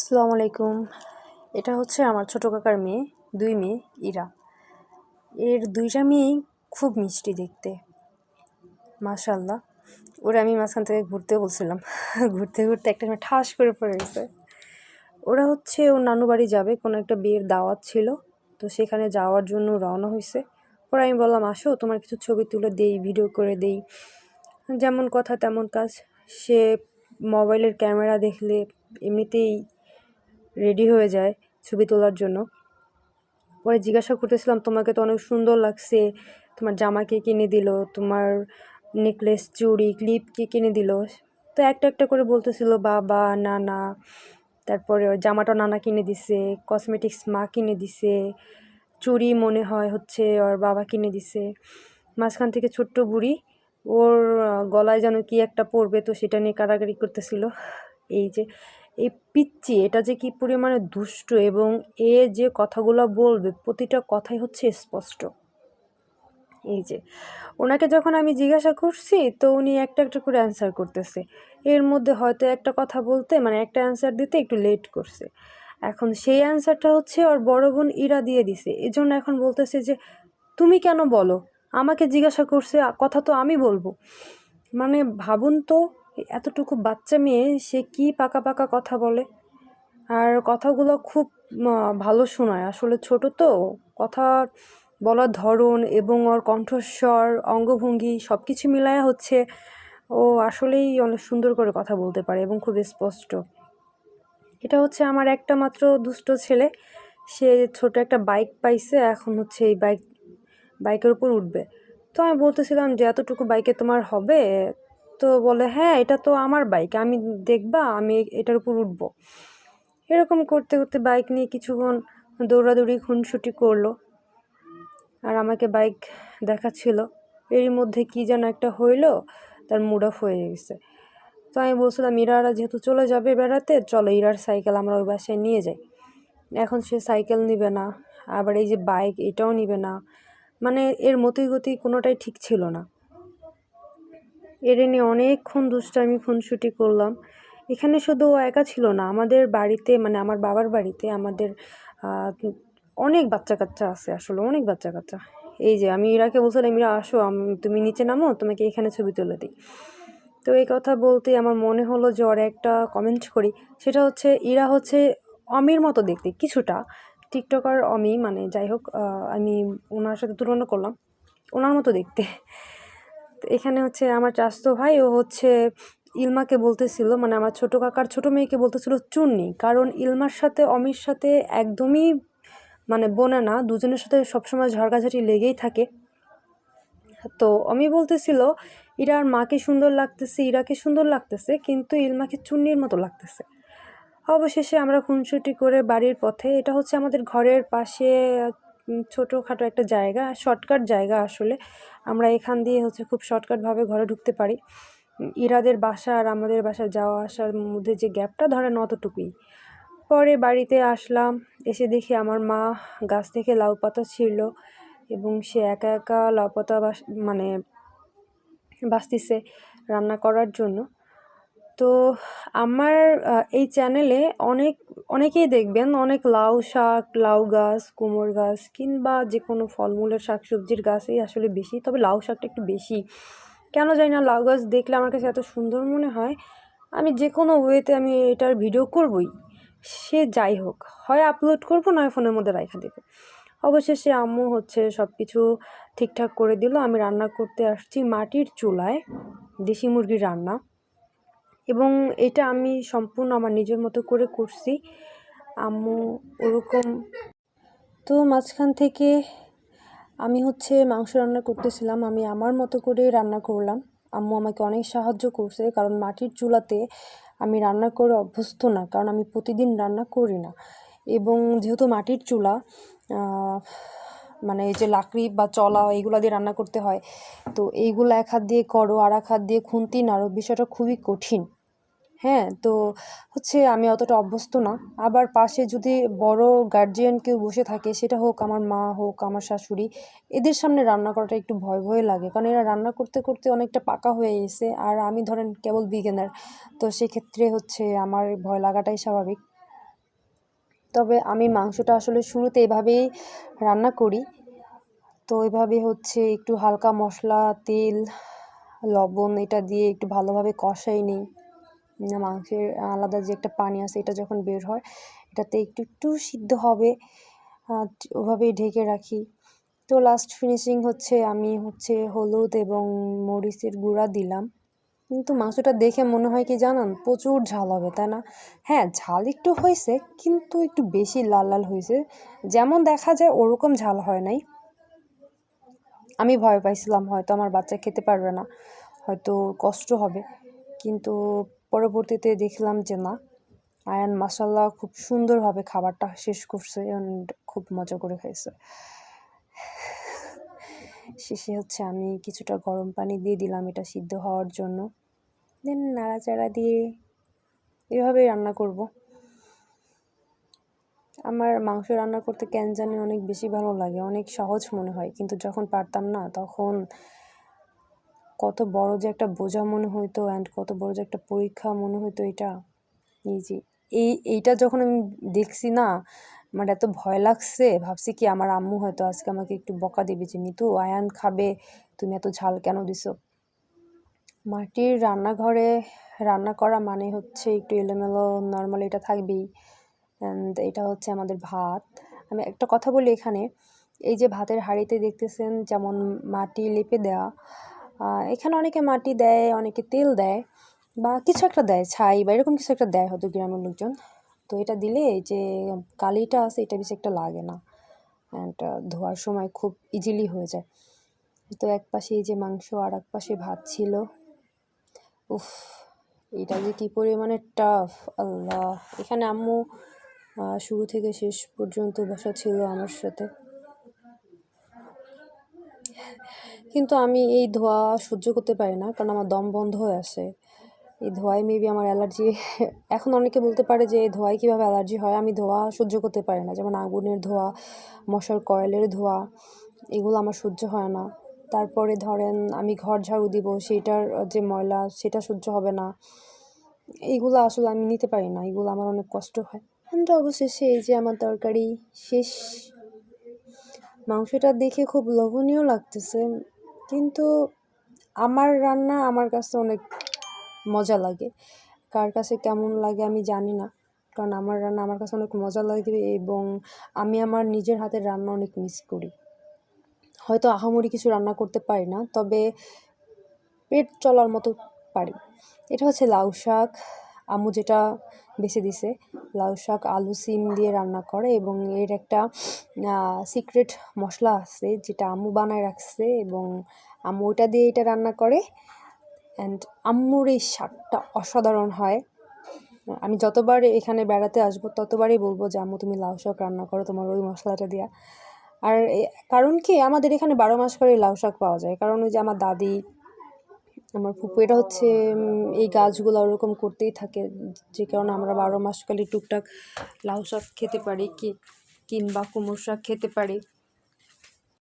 আসসালামু আলাইকুম। এটা হচ্ছে আমার ছোট কাকার মেয়ে, 2 মেয়ে ইরা। এর 2টা মেয়েই খুব মিষ্টি দেখতে, মাশাআল্লাহ। ওরা আমি মাঝখান থেকে ঘুরতে বলছিলাম ঘুরতে ঘুরতে একটা সময় ঠাস করে পড়ে গেছে। ওরা হচ্ছে ওর নানু বাড়ি যাবে, কোনো একটা বিয়ের দাওয়াত ছিল, তো সেখানে যাওয়ার জন্য রওনা হয়েছে। পরে আমি বললাম, আসো তোমার কিছু ছবি তুলে দেই, ভিডিও করে দেই। যেমন কথা তেমন কাজ। সে মোবাইলের ক্যামেরা দেখলে এমনিতেই রেডি হয়ে যায় ছবি তোলার জন্য। পরে জিজ্ঞাসা করতেছিলাম, তোমাকে তো অনেক সুন্দর লাগছে, তোমার জামা কে কিনে দিল, তোমার নেকলেস চুড়ি ক্লিপ কে কিনে দিল? তো একটা একটা করে বলতেছিল বাবা, নানা, তারপরে ওর জামাটা নানা কিনে দিছে, কসমেটিক্স মা কিনে দিছে, চুড়ি মনে হয় হচ্ছে ওর বাবা কিনে দিছে। মাঝখান থেকে ছোট্ট বুড়ি ওর গলায় যেন কি একটা পরবে, তো সেটা নিয়ে কাড়াকাড়ি করতেছিল। এই যে এই পিচ্চি, এটা যে কি পরিমাণে দুষ্ট, এবং এ যে কথাগুলো বলবে প্রতিটা কথাই হচ্ছে স্পষ্ট। এই যে ওনাকে যখন আমি জিজ্ঞাসা করছি, তো উনি একটা একটা করে অ্যান্সার করতেছে। এর মধ্যে হয়তো একটা কথা বলতে, মানে একটা অ্যান্সার দিতে একটু লেট করছে। এখন সেই অ্যান্সারটা হচ্ছে ওর বড় বোন ইরা দিয়ে দিছে। এজন্য এখন বলতেছে যে তুমি কেন বলো, আমাকে জিজ্ঞাসা করছে, কথা তো আমি বলবো। মানে ভাবুন তো, এতটুকু বাচ্চা মেয়ে সে কি পাকা পাকা কথা বলে। আর কথাগুলো খুব ভালো শোনায়। আসলে ছোট তো, কথা বলার ধরন এবং ওর কণ্ঠস্বর, অঙ্গভঙ্গি সব কিছু মিলায়া হচ্ছে ও আসলেই অনেক সুন্দর করে কথা বলতে পারে এবং খুব স্পষ্ট। এটা হচ্ছে আমার একটা মাত্র দুষ্ট ছেলে। সে ছোট একটা বাইক পাইছে, এখন হচ্ছে এই বাইকের উপর উঠবে। তো আমি বলতেছিলাম যে এতটুকু বাইকে তোমার হবে? তো বলে, হ্যাঁ এটা তো আমার বাইক, আমি দেখবা আমি এটার উপর উঠবো। এরকম করতে করতে বাইক নিয়ে কিছুক্ষণ দৌড়াদৌড়ি খুনসুটি করলো, আর আমাকে বাইক দেখাচ্ছিল। এরই মধ্যে কি যেন একটা হইলো, তার মুড অফ হয়ে গেছে। তো আমি বলছিলাম, ইরারা যেহেতু চলে যাবে বেড়াতে, চলো ইরার সাইকেল আমরা ওই বাসায় নিয়ে যাই। এখন সে সাইকেল নিবে না, আবার এই যে বাইক এটাও নিবে না। মানে এর মতি গতি কোনোটাই ঠিক ছিল না। এর নিয়ে অনেকক্ষণ দুষ্টামি খুনসুটি করলাম। এখানে শুধু ও একা ছিল না, আমাদের বাড়িতে, মানে আমার বাবার বাড়িতে আমাদের অনেক বাচ্চা কাচ্চা আছে, আসলে অনেক বাচ্চা কাচ্চা। এই যে আমি ইরাকে বলছিলাম, ইরা আসো, তুমি নিচে নামো, তোমাকে এখানে ছবি তুলে দিই। তো এই কথা বলতে আমার মনে হলো যে ওর একটা কমেন্ট করি। সেটা হচ্ছে, ইরা হচ্ছে অমির মতো দেখতে কিছুটা, টিকটকার অমি, মানে যাই হোক, আমি ওনার সাথে তুলনা করলাম, ওনার মতো দেখতে। তো এখানে হচ্ছে আমার চাচাতো ভাই, ও হচ্ছে ইলমাকে বলতেছিল, মানে আমার ছোট কাকার ছোট মেয়েকে বলতেছিল চুন্নি, কারণ ইলমার সাথে অমির সাথে একদমই মানে বোনে না, দুজনের সাথে সবসময় ঝগড়াঝাটি লেগেই থাকে। তো আমি বলতেছিল ইরার মাকে সুন্দর লাগতেছে, ইরাকে সুন্দর লাগতেছে, কিন্তু ইলমাকে চুন্নির মতো লাগতেছে। অবশেষে আমরা খুনসুটি করে বাড়ির পথে, এটা হচ্ছে আমাদের ঘরের পাশে ছোটোখাটো একটা জায়গা, শর্টকাট জায়গা আসলে। আমরা এখান দিয়ে হচ্ছে খুব শর্টকাটভাবে ঘরে ঢুকতে পারি। ইরাদের বাসা আর আমাদের বাসা যাওয়া আসার মধ্যে যে গ্যাপটা ধরেন অতটুকুই। পরে বাড়িতে আসলাম, এসে দেখি আমার মা গাছ থেকে লাউ পাতা ছিঁড়ল, এবং সে একা একা লাউ পাতা মানে বাছতিছে রান্না করার জন্য। তো আমার এই চ্যানেলে অনেকেই দেখবেন অনেক লাউ শাক, লাউ গাছ, কুমড়ো গাছ, কিংবা যে কোনো ফলমূলের শাকসবজির গাছই আসলে বেশি, তবে লাউ শাকটা একটু বেশি। কেন জানি না, লাউ গাছ দেখলে আমার কাছে এত সুন্দর মনে হয়, আমি যে কোনো ওয়েতে আমি এটার ভিডিও করবই। সে যাই হোক, হয় আপলোড করবো, নয় ফোনের মধ্যে রাখা দেবো। অবশেষে আম্মু হচ্ছে সব কিছু ঠিকঠাক করে দিল। আমি রান্না করতে আসছি মাটির চুলায়, দেশি মুরগির রান্না, এবং এটা আমি সম্পূর্ণ আমার নিজের মতো করে করছি। আম্মু ওরকম। তো মাঝখান থেকে আমি হচ্ছে মাংস রান্না করতেছিলাম, আমি আমার মতো করে রান্না করলাম। আম্মু আমাকে অনেক সাহায্য করছে, কারণ মাটির চুলাতে আমি রান্না করে অভ্যস্ত না, কারণ আমি প্রতিদিন রান্না করি না। এবং যেহেতু মাটির চুলা, মানে এই যে লাকড়ি বা চলা এইগুলো দিয়ে রান্না করতে হয়, তো এইগুলো এক হাত দিয়ে করো আর এক হাত দিয়ে খুন্তি নাড়ো, বিষয়টা খুবই কঠিন। হ্যাঁ, তো হচ্ছে আমি অতটা অভ্যস্ত না। আবার পাশে যদি বড় গার্জিয়ান কেউ বসে থাকে, সেটা হোক আমার মা, হোক আমার শাশুড়ি, এদের সামনে রান্না করাটা একটু ভয় ভয় লাগে, কারণ এরা রান্না করতে করতে অনেকটা পাকা হয়ে গেছে, আর আমি ধরেন কেবল বিগিনার। তো সেক্ষেত্রে হচ্ছে আমার ভয় লাগাটাই স্বাভাবিক। তবে আমি মাংসটা আসলে শুরুতে এভাবেই রান্না করি। তো এভাবে হচ্ছে একটু হালকা মশলা, তেল, লবণ এটা দিয়ে একটু ভালোভাবে কষাই নিই। মাংসের আলাদা যে একটা পানি আছে এটা যখন বের হয় এটাতে একটু একটু সিদ্ধ হবে, ওভাবেই ঢেকে রাখি। তো লাস্ট ফিনিশিং হচ্ছে আমি হলুদ এবং মরিচের গুঁড়া দিলাম। কিন্তু মাংসটা দেখে মনে হয় কি জানেন, প্রচুর ঝাল হবে, তাই না? হ্যাঁ, ঝাল একটু হয়েছে, কিন্তু একটু বেশি লাল লাল হয়েছে। যেমন দেখা যায় ওরকম ঝাল হয় নাই। আমি ভয় পাইছিলাম হয়তো আমার বাচ্চা খেতে পারবে না, হয়তো কষ্ট হবে, কিন্তু পরবর্তীতে দেখলাম যে না, আয়ান মাশাআল্লাহ খুব সুন্দরভাবে খাবারটা শেষ করছে অ্যান্ড খুব মজা করে খাইছে। শেষে আমি কিছুটা গরম পানি দিয়ে দিলাম এটা সিদ্ধ হওয়ার জন্য, দেন নাড়াচাড়া দিয়ে এভাবেই রান্না করব। আমার মাংস রান্না করতে কেন জানি অনেক বেশি ভালো লাগে, অনেক সহজ মনে হয়, কিন্তু যখন পারতাম না তখন কত বড় যে একটা বোঝা মনে হইতো অ্যান্ড কত বড় যে একটা পরীক্ষা মনে হইতো এটা। এইটা যখন আমি দেখছি না, আমার এত ভয় লাগছে, ভাবছি কি আমার আম্মু হয়তো আজকে আমাকে একটু বকা দিবে যে নিতু, আয়ান খাবে, তুমি এত ঝাল কেন দিছো। মাটির রান্নাঘরে রান্না করা মানে একটু এলোমেলো, নর্মাল এটা থাকবেই। অ্যান্ড এটা আমাদের ভাত। আমি একটা কথা বলি এখানে, এই যে ভাতের হাঁড়িতে দেখতেছেন যেমন মাটি লেপে দেওয়া, এখানে অনেকে মাটি দেয়, অনেকে তেল দেয়, বা কিছু একটা দেয়, ছাই বা এরকম কিছু একটা দেয় হয়তো গ্রামের লোকজন। তো এটা দিলে এই যে কালিটা আছে এটা বেশি একটা লাগে না, অ্যান্ড ধোয়ার সময় খুব ইজিলি হয়ে যায়। তো এক পাশে এই যে মাংস আর এক পাশে ভাত ছিল। উফ, এটা যে কী পরিমাণে টাফ, আল্লাহ! এখানে আম্মু শুরু থেকে শেষ পর্যন্ত বসা ছিল আমার সাথে, কিন্তু আমি এই ধোঁয়া সহ্য করতে পারি না, কারণ আমার দম বন্ধ হয়ে আসে এই ধোঁয়ায়। মেবি আমার অ্যালার্জি। এখন অনেকে বলতে পারে যে এই ধোঁয়ায় কীভাবে অ্যালার্জি হয়। আমি ধোঁয়া সহ্য করতে পারি না, যেমন আগুনের ধোঁয়া, মশার কয়েলের ধোঁয়া, এগুলো আমার সহ্য হয় না। তারপরে ধরেন আমি ঘর ঝাড়ু দিব, সেইটার যে ময়লা সেটা সহ্য হবে না। এইগুলো আসলে আমি নিতে পারি না, এগুলো আমার অনেক কষ্ট হয়। কিন্তু অবশেষে এই যে আমার তরকারি শেষ। মাংসটা দেখে খুব লোভনীয় লাগতেছে, কিন্তু আমার রান্না আমার কাছে অনেক মজা লাগে। কার কাছে কেমন লাগে আমি জানি না, কারণ আমার রান্না আমার কাছে অনেক মজা লাগে এবং আমি আমার নিজের হাতের রান্না অনেক মিস করি। হয়তো আহামরি কিছু রান্না করতে পারি না, তবে পেট চলার মতো পারি। এটা লাউ শাক, আম্মু যেটা বেছে দিছে, লাউ শাক আলু সিম দিয়ে রান্না করে, এবং এর একটা সিক্রেট মশলা আছে যেটা আম্মু বানায় রাখছে, এবং আম্মু ওটা দিয়ে এটা রান্না করে। অ্যান্ড আম্মুর এই শাকটা অসাধারণ হয়। আমি যতবার এখানে বেড়াতে আসবো ততবারই বলবো যে আম্মু তুমি লাউ শাক রান্না করো তোমার ওই মশলাটা দিয়া। আর কারণ কি, আমাদের এখানে 12 মাস করে লাউ শাক পাওয়া যায়, কারণ ওই যে আমার দাদি, আমার ফুপু, এটা এই গাছগুলো ওরকম করতেই থাকে, যে কারণে আমরা 12 মাস কালই টুকটাক লাউ শাক খেতে পারি, কিংবা কুমড়ো শাক খেতে পারি।